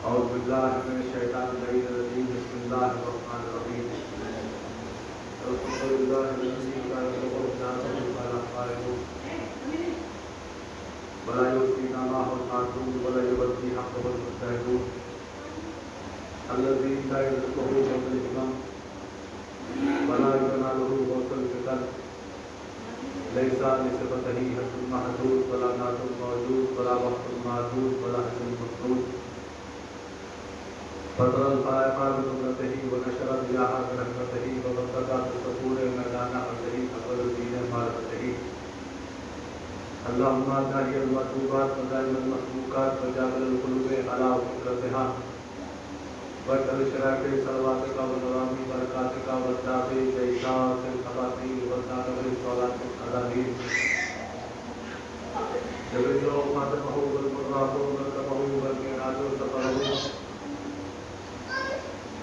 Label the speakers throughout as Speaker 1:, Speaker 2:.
Speaker 1: اعوذ باللہ من الشیطان الرجیم بسم اللہ الرحمن الرحیم الحمد للہ الذی کان له الناس ولا قائلوا ولا يؤتينا ما هو القانون ولا يؤتي حقه المجتهدون الذي لا يذكره يوم الإمام ولا يناله غوث الفتن ليس لصفته حد محدود ولا نعت موجود ولا وقت معدود ولا حد مفقود فطر الخلائق بقدرته ونشر الرياح برحمته وبسط الصخور ميدان أرضه أقبل الدين معرفته اللهم داعي المطلوبات ودائم المسلوكات وجابر القلوب على فكرتها وارتل شرائع صلواتك ونظام بركاتك والدافع جيشات الخباتين والدانب الصلاة الأدابين جبريل وقاتمه والمراق ونرتمه والميراج وسفره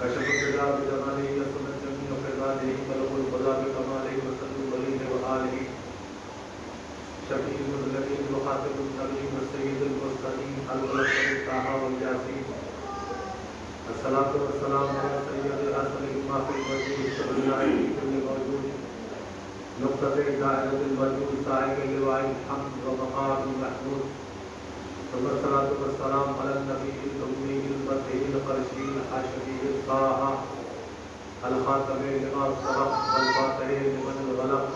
Speaker 1: كشف الرجال بجماله يسمى الجميع فضاله ملك القضاء بكماله وسلم وليه وآله شفيع المذنبين وخاتم النبيين والسيد المرسلين الولد طه والياسين الصلاة والسلام على سيد الأرسل ما في الوجود الشبرياء في كل موجود نقطة دائرة الوجود سائق لواء الحمد ومقام محمود ثم الصلاة والسلام على النبي الأمي البديع القرشي الحاشمي الطه الخاتم لما سبق والفاتح لمن الغلق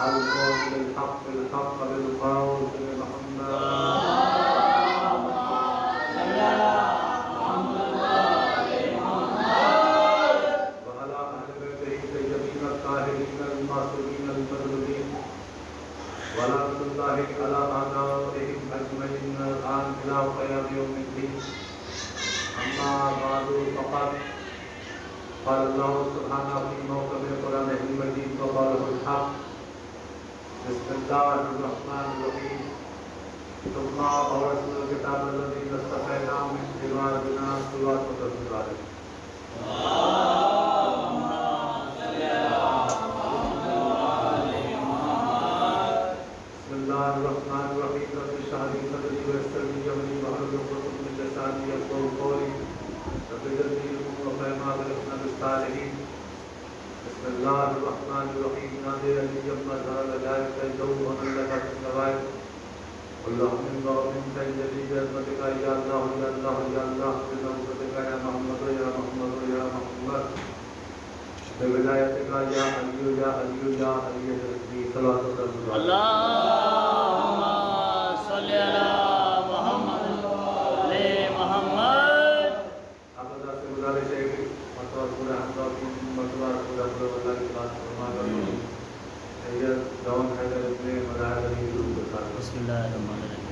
Speaker 1: المؤمن الحق بالحق بالقول بمحمد وعلى أهل بيته الطيبين الطاهرين المعصومين المظلومين ولعنة الله على أعدائهم أجمعين الآن إلى قيام يوم الدين أما بعد فقد قال الله سبحانه في موكب القرآن المجيد وقاله الحق بسم الله الرحمن الرحيم ثم أورثنا الكتاب الذين اصطفينا من عبادنا صراط مستقيم اللهم صل على محمد بسم الله الرحمن الرحيم رب اشرح لي صدري ويسر لي أمري واحلل عقدة من لساني يفقهوا قولي رب زدني علما وفهما وارزقنا بالصالحين بسم الله الرحمن الرحيم نادي لي جمع ظهر لجائك الجو ومن لك في النوائب اللهم انت ومن سيدي بعظمتك يا الله يا الله يا الله بنصرتك يا محمد يا محمد يا محمد بولایتك يا علي يا علي يا علي جلدي صلوات
Speaker 2: اللهم صل على محمد لے محمد
Speaker 1: ابدا سے گزارش ہے کہ مطلب پورا ہم کی مطلب پورا اللہ کی بات فرما کرو سید دون حیدر ابن مظاہر علی گروہ کے ساتھ
Speaker 2: بسم اللہ الرحمن الرحیم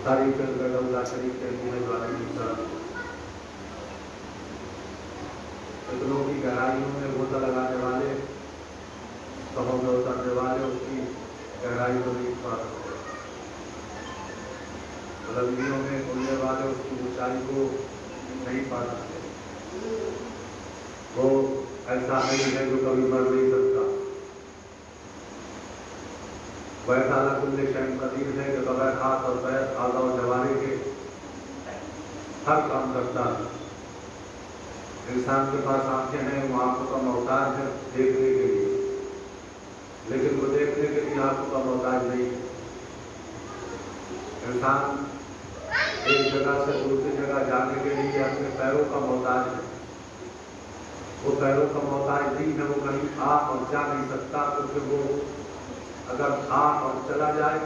Speaker 1: تعریف اللہ شریف کے لیے فتنوں کی گہرائیوں میں غوطہ لگانے والے سہوں میں اترنے والے اس کی گہرائی کو نہیں پا سکتے، بلندیوں میں کھلنے والے اس کی اونچائی کو نہیں پا سکتے۔ وہ ایسا نہیں ہے جو کبھی مر نہیں سکتا، وہ ایسا کل شیء قدیر ہے کہ بغیر ہاتھ اور پیر اعضاء و جوارح کے ہر کام کرتا ہے۔ انسان کے پاس آنکھیں ہیں، وہ آنکھوں کا محتاج ہے دیکھنے کے لیے، لیکن وہ دیکھنے کے لیے آنکھوں کا محتاج نہیں ہے۔ انسان ایک جگہ سے دوسری جگہ جانے کے لیے اپنے پیروں کا محتاج ہے، وہ پیروں کا محتاج نہیں ہے، وہ کہیں آ اور جا نہیں سکتا، کیونکہ وہ اگر آ اور چلا جائے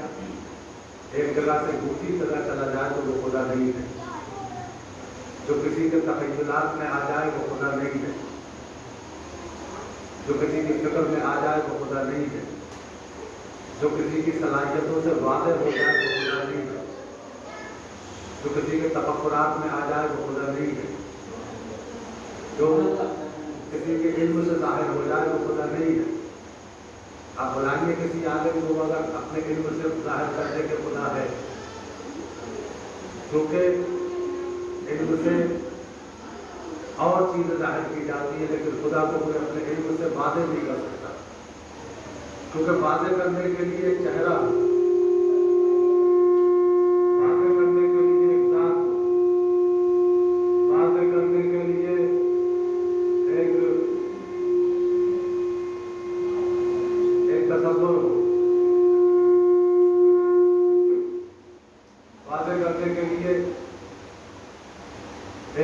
Speaker 1: ایک جگہ سے دوسری جگہ چلا جائے تو وہ خدا نہیں ہے۔ جو کسی کے تخیلات میں آ جائے وہ خدا نہیں ہے، جو کسی کی فکر میں آ جائے وہ خدا نہیں ہے۔ जो किसी की सलाहियतों से वाज़ेह हो जाए वो खुदा नहीं है, जो किसी के तफक्कुरात में आ जाए वो खुदा नहीं है, जो किसी के इल्म से ज़ाहिर हो जाए वो खुदा नहीं है। आप बुलाएंगे किसी आलिम को अगर अपने इल्म से ज़ाहिर कर दे कि खुदा है, क्योंकि इल्म से और चीज़ें ज़ाहिर की जाती है, लेकिन खुदा को कोई अपने इल्म से वाज़ेह नहीं कर सकता, क्योंकि वाज़ेह करने के लिए एक चेहरा, वाज़ेह करने के लिए एक ज़ात, वाज़ेह करने के लिए एक तसव्वुर हो, वाज़ेह करने के लिए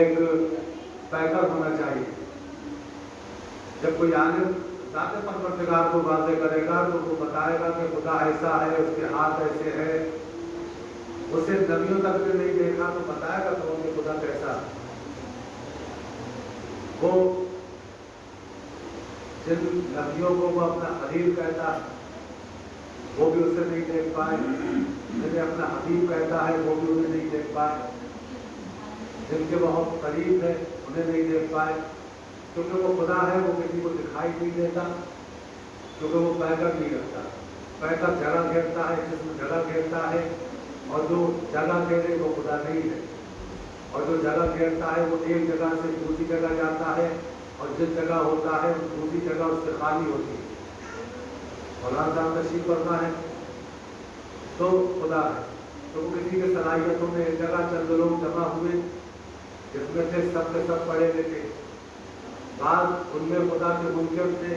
Speaker 1: एक पैकर होना चाहिए। जब कोई आलिम ज़ाते परवरदिगार को वाज़ेह करेगा तो वो बताएगा कि खुदा ऐसा है, उसके हाथ ऐसे है, उसे नबियों तक ने नहीं देखा तो बताएगा तो कि खुदा कैसा है। वो जिन नबियों को वो अपना खलील कहता है वो भी उसे नहीं देख पाए, जिन्हें अपना हबीब कहता है वो भी उन्हें नहीं देख पाए, जिनके बहुत करीब है उन्हें नहीं देख पाए, क्योंकि वो खुदा है, वो किसी को दिखाई नहीं देता, क्योंकि वो पैकर नहीं रखता। पैकर जगह घेरता है, जिसमें जगह घेरता है, और जो जगह घेरे वो खुदा नहीं है, और जो जगह घेरता है वो एक जगह से दूसरी जगह जाता है, और जिस जगह होता है दूसरी जगह उससे खाली होती है। मौलाना साहब तशरीफ फरमा है तो खुदा है, तो वो किसी के सलाहियतों में एक जगह चंद लोग जमा हुए जिसमें से सब के सब पढ़े लिखे, बाद उनमें खुदा के मुनकर थे,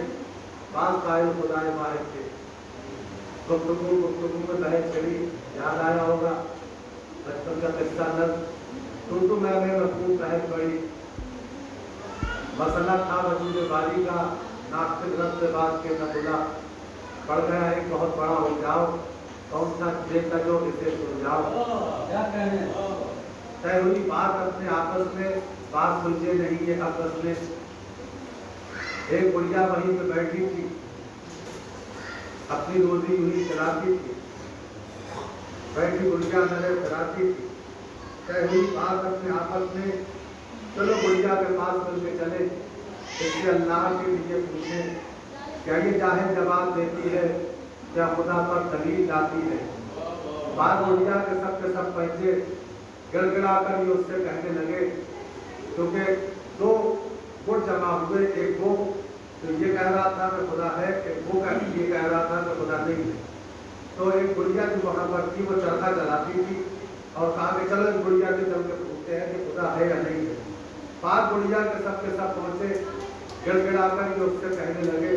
Speaker 1: बाद कायल खुदा वाहिद थे। गुफ्तगू में बहस चली, याद आया होगा बचपन का किस्सा न, तो मैं महबूब बहस पड़ी। मसला था वजूद बारी का, नास्तिक रब से बात के न खुदा, पड़ गया एक बहुत बड़ा हो जाओ, कौन सा देखा जो इसे सुलझाओ। तय हुई बात अपने आपस में, बात सुलझे नहीं ये आपस में। एक बुढ़िया वहीं पे बैठी थी, अपनी रोजी यूं चलाती थी, बैठी बुढ़िया नजर चलाती थी। तय हुई बात अपने आपस में, चलो बुढ़िया के पास मिल के चले, इससे अल्लाह के लिए पूछे क्या ये चाहे जवाब देती है, क्या खुदा पर दलील लाती है। बात बुढ़िया के सब पहुंचे, गिड़गिड़ा कर ये उससे कहने लगे, क्योंकि दो गुट जमा हुए, एक वो तो ये कह रहा था कि खुदा है, एक वो ये कह रहा था कि खुदा नहीं है। तो एक बुढ़िया जो वहाँ पर थी वो चरखा चलाती थी और कहा कि चलो इस बुढ़िया से चल के पूछते हैं कि खुदा है या नहीं है। बात बुढ़िया के सब पहुँचे, गिड़गिड़ा कर ये उससे कहने लगे,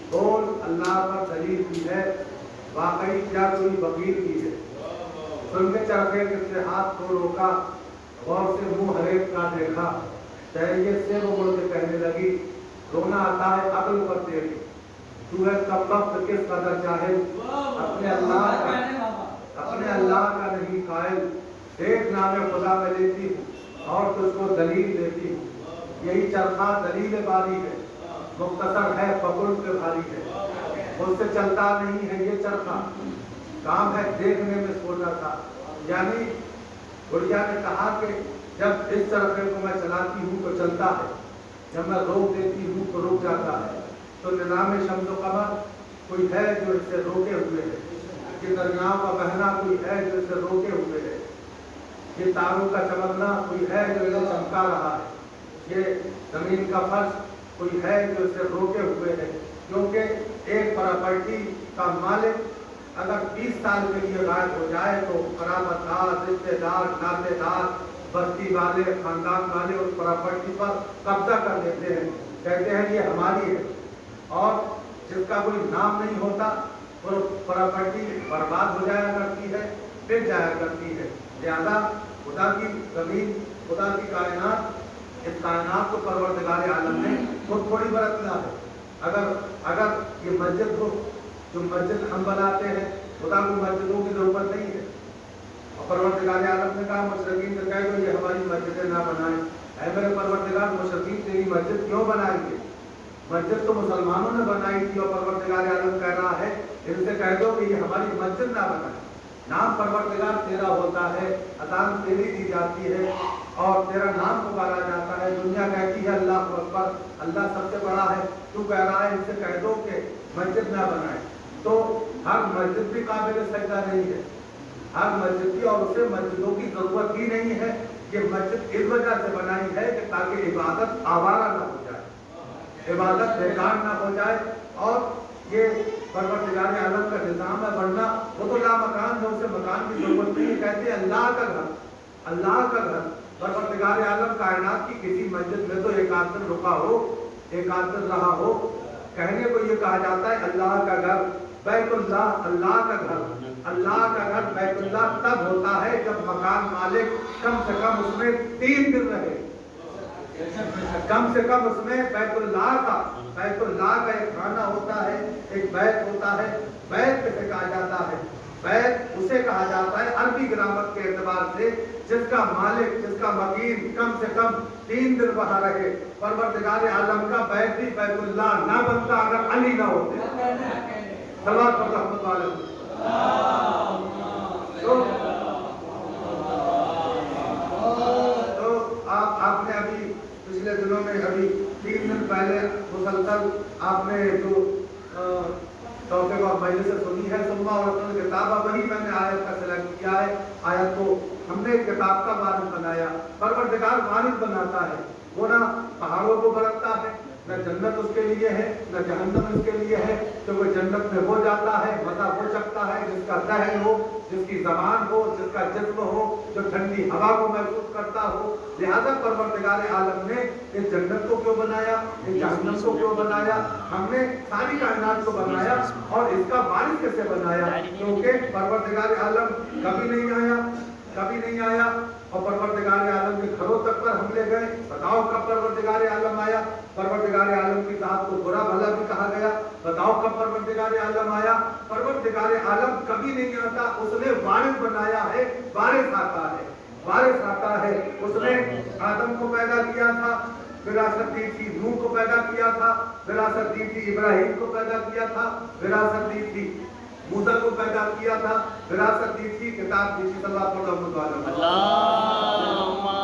Speaker 1: बोल अल्लाह पर दलील की है, वाकई क्या कोई वकील की है। सुन के चरखे से हाथ को रोका, गौर से मुंह हरेक का देखा, तैयत से वो मुझे कहने लगी, रोना आता है अक्ल पर तेरी, तू है कब वक्त किस कदर चाहे, अपने अल्लाह का नहीं कायल, देख नाम खुदा में लेती हूँ और तुझको दलील देती हूँ। यही चरखा दलील बारी है, मुख्तसर है पकड़ के भारी है, मुझसे चलता नहीं है ये चरखा, काम है देखने में सोचा था। यानी बुढ़िया ने कहा कि जब इस चरखे को मैं चलाती हूँ तो चलता है, जब मैं रोक देती हूँ तो रुक जाता है। तो निज़ाम शम्स व कमर कोई है जो इसे रोके हुए है, कि दरियाओं का बहना कोई है जो इसे रोके हुए है, ये तारों का चमकना कोई है जो इसे चमका रहा है, ये जमीन का फर्श कोई है जो इसे रोके हुए है। क्योंकि एक प्रॉपर्टी का मालिक अगर 20 साल के लिए गायब हो जाए तो कराबतदार, रिश्तेदार, नातेदार, बस्ती वाले, खानदान वाले उस प्रॉपर्टी पर कब्जा कर लेते हैं, कहते हैं ये हमारी है, और जिसका कोई नाम नहीं होता वो प्रॉपर्टी बर्बाद हो जाया करती है, बिक जाया करती है। लिहाजा खुदा की ज़मीन, खुदा की कायनात, इस कायनात को परवरदिगार आलम ने खुद थोड़ी बरतना है। अगर ये मस्जिद हो, जो मस्जिद हम बनाते हैं, खुदा को मस्जिदों की जरूरत नहीं है, और परवरदिगार आलम ने कहा मुशरिकीन से कह दो ये हमारी मस्जिदें ना बनाएं। ऐ मेरे परवरदिगार, मुशरिकीन तेरी मस्जिद क्यों बनाएंगे? मस्जिद तो मुसलमानों ने बनाई थी, और परवरदिगार आलम कह रहा है इनसे कह दो कि ये हमारी मस्जिद ना बनाए। नाम परवरदिगार तेरा होता है, अजान तेरी दी जाती है और तेरा नाम पुकारा जाता है। दुनिया कहती है अल्लाह अकबर, अल्लाह सबसे बड़ा है। तू कह रहा है इनसे कह दो कि मस्जिद ना बनाए। तो हर मस्जिद भी काबिल सजदा नहीं है, हर मस्जिद की, और उसे मस्जिदों की जरूरत ही नहीं है। ये मस्जिद इस वजह से बनाई है कि ताकि इबादत आवारा ना हो जाए, इबादत बेकार ना हो जाए। और ये परवरदिगार आलम का निज़ाम है, वरना वो तो लामकान है, उसे मकान की जरूरत नहीं है। कहते हैं अल्लाह का घर, अल्लाह का घर। परवरदिगार आलम कायनात की किसी मस्जिद में तो एक आध दिन रुका हो, एक आध दिन रहा हो। कहने को ये कहा जाता है अल्लाह का घर, बैतुल्लाह, अल्लाह का घर। अल्लाह का घर बैतुल्लाह तब होता है जब मकान मालिक कम से कम उसमें 3 दिन रहे, कम से कम उसमें बैतुल्लाह का एक खाना होता है, एक बैत होता है। बैत किसे कहा जाता है? बैत उसे कहा जाता है अरबी ग्रामर के एतबार से जिसका मालिक, जिसका वकील कम से कम 3 दिन वहां रहे। परवरदिगार आलम का बैत भी बैतुल्लाह ना बनता अगर अली ना होते। सलावत और रहमत वाले। तो आपने अभी पिछले दिनों में, अभी 3 दिन पहले मुसलसल आपने जो टॉपिक और मजलिस से सुनी है, सुम्मा और अपनी किताब, वही मैंने आयत का सिलेक्ट किया है। आयत को हमने एक किताब का वारिस बनाया। परवरदिगार वारिस बनाता है, वो ना पहाड़ों को बरतता है, न जन्नत उसके लिए है, न जहन्नम उसके लिए है। तो वो जन्नत में हो जाता है, मजा हो सकता है जिसका दहन हो, जिसकी जबान हो, जिसका जिस्म हो, जो ठंडी हवा को महसूस करता हो। लिहाजा परवरदिगार आलम ने इस जन्नत को क्यों बनाया, इस जहन्नम को क्यों बनाया? हमने सारी कायनात को बनाया और इसका वारिस कैसे बनाया? क्योंकि परवरदिगार आलम कभी नहीं आया, कभी नहीं आया। और परवरदिगार आलम के घरों तक पर हम ले गए। बताओ कब परवरदिगार आलम आया? परवरदिगार आलम की जात को बुरा भला भी कहा गया। बताओ कब परवरदिगार आलम आया? परवरदिगार आलम कभी नहीं आता, उसने वारिस बनाया है। वारिस आता है, वारिस आता है। उसने आदम को पैदा किया था, विरासत दी थी। नूह को पैदा किया था, विरासत दी थी। इब्राहिम को पैदा किया था, विरासत दी थी। मूसा को पैदा किया था, विरासत दी थी। किताब दी थी। सल्लल्लाहु अलैहि वसल्लम।
Speaker 2: अल्लाहुम्मा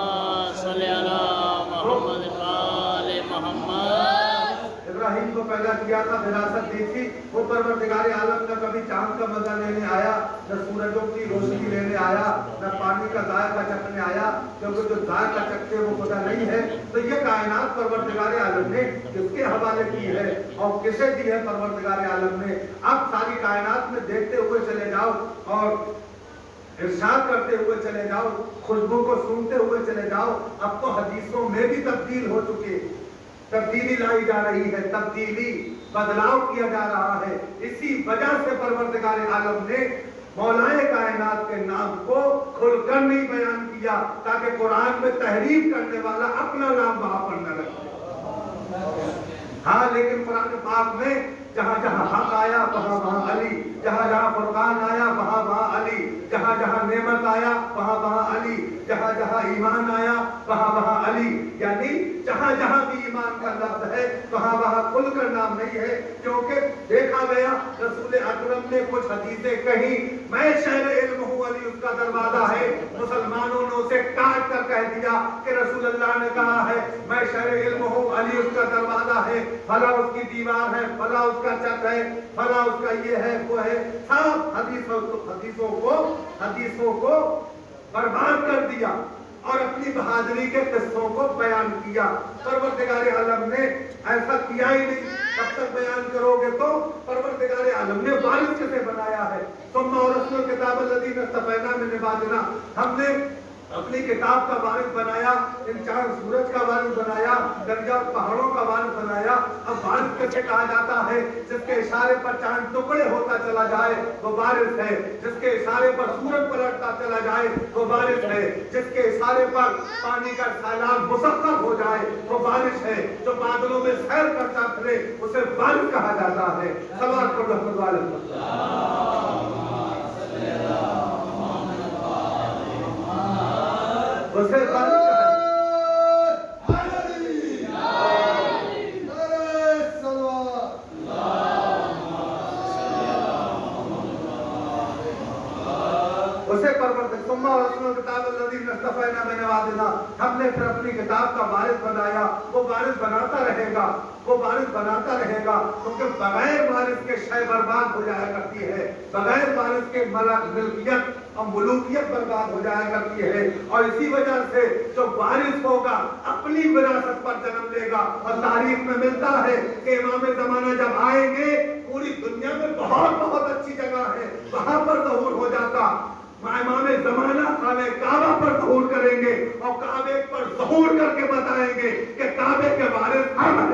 Speaker 2: सल्ली अला मुहम्मद व आले मुहम्मद।
Speaker 1: इब्राहिम को पैदा किया था, विरासत दी थी। वो परवरदिगार आलम न कभी चांद का मजा लेने आया, न सूरजों की रोशनी लेने आया, न पानी का जायका चखने आया, क्योंकि जो जायका चखते वो खुदा नहीं है। तो ये कायनात परवरदिगार आलम ने किसके हवाले की है और किसे दी है? परवरदिगार आलम ने। अब सारी कायनात में देखते हुए चले जाओ और इरशाद करते हुए चले जाओ, खुशबू को सूंघते हुए चले जाओ। अब तो हदीसों में भी तब्दील हो चुकी है, तब्दीली लाई जा रही है, तब्दीली, बदलाव किया जा रहा है। इसी वजह से परवरदिगार आलम ने मौलाए कायनात के नाम को खुलकर नहीं बयान किया, ताकि कुरान में तहरीफ करने वाला अपना नाम वहां पर न रखे। हाँ, लेकिन कुरान पाक में जहाँ जहाँ हक आया वहाँ वहाँ अली, जहाँ जहाँ फुरकान आया वहाँ वहाँ अली, जहाँ जहाँ नेमत आया वहाँ वहाँ अली, जहाँ जहाँ ईमान आया वहाँ वहाँ अली। यानी जहाँ जहाँ भी ईमान का लफ्ज़ है वहाँ वहाँ खुलकर नाम नहीं है। क्योंकि देखा गया रसूल अकरम ने कुछ हदीसें कही, मैं शहर इल्म हूँ, अली उसका दरवाजा है। मुसलमानों ने उसे काट कर कह दिया कि रसूल अल्लाह ने कहा है मैं शहर इल्म हूँ, अली उसका दरवाजा है, फला उसकी दीवार है, फला उसका छत है, फला उसका ये है, वो है। सब हदीसों को बर्बाद कर दिया और अपनी बहादुरी के किस्सों को बयान किया। परवरदिगार आलम ने ऐसा किया ही नहीं। कब तक बयान करोगे? तो परवरदिगार आलम ने वारिस किसे बनाया है? सुम्मा और रसूल किताब लदीन तफैना में निबादना, हमने अपनी किताब का वारिस बनाया, इन चांद सूरज का वारिस बनाया, दरिया और पहाड़ों का वारिस बनाया। अब वारिस कैसे कहा जाता है? जिसके इशारे पर चांद टुकड़े होता चला जाए वो वारिस है, जिसके इशारे पर सूरज पलटता चला जाए वो वारिस है, जिसके इशारे पर पानी का सैलाब मुसक्कर हो जाए वो वारिस है, जो बादलों में सैर करता फिरे उसे वारिस कहा जाता है। सवाल को रहमत वाले उसे اسے پرورتک ثم ورثنا کتاب الذین اصطفینا من عبادنا، ہم نے پھر اپنی کتاب کا وارث بنایا. وہ وارث بناتا رہے گا، وہ وارث بناتا رہے گا، کیونکہ بغیر وارث کے شے برباد ہو جایا کرتی ہے، بغیر وارث کے ملکیت اور ملوکیت برباد ہو جایا کرتی ہے. اور اسی وجہ سے جو وارث ہوگا اپنی وراثت پر جنم لے گا. اور تاریخ میں ملتا ہے کہ امام زمانہ جب آئیں گے پوری دنیا میں بہت بہت اچھی جگہ ہے، وہاں پر ظہور ہو جاتا. امام زمانہ خانہ کعبہ پر ظہور کریں گے اور کعبے پر ظہور کر کے بتائیں گے کہ کعبے کے وارث ہم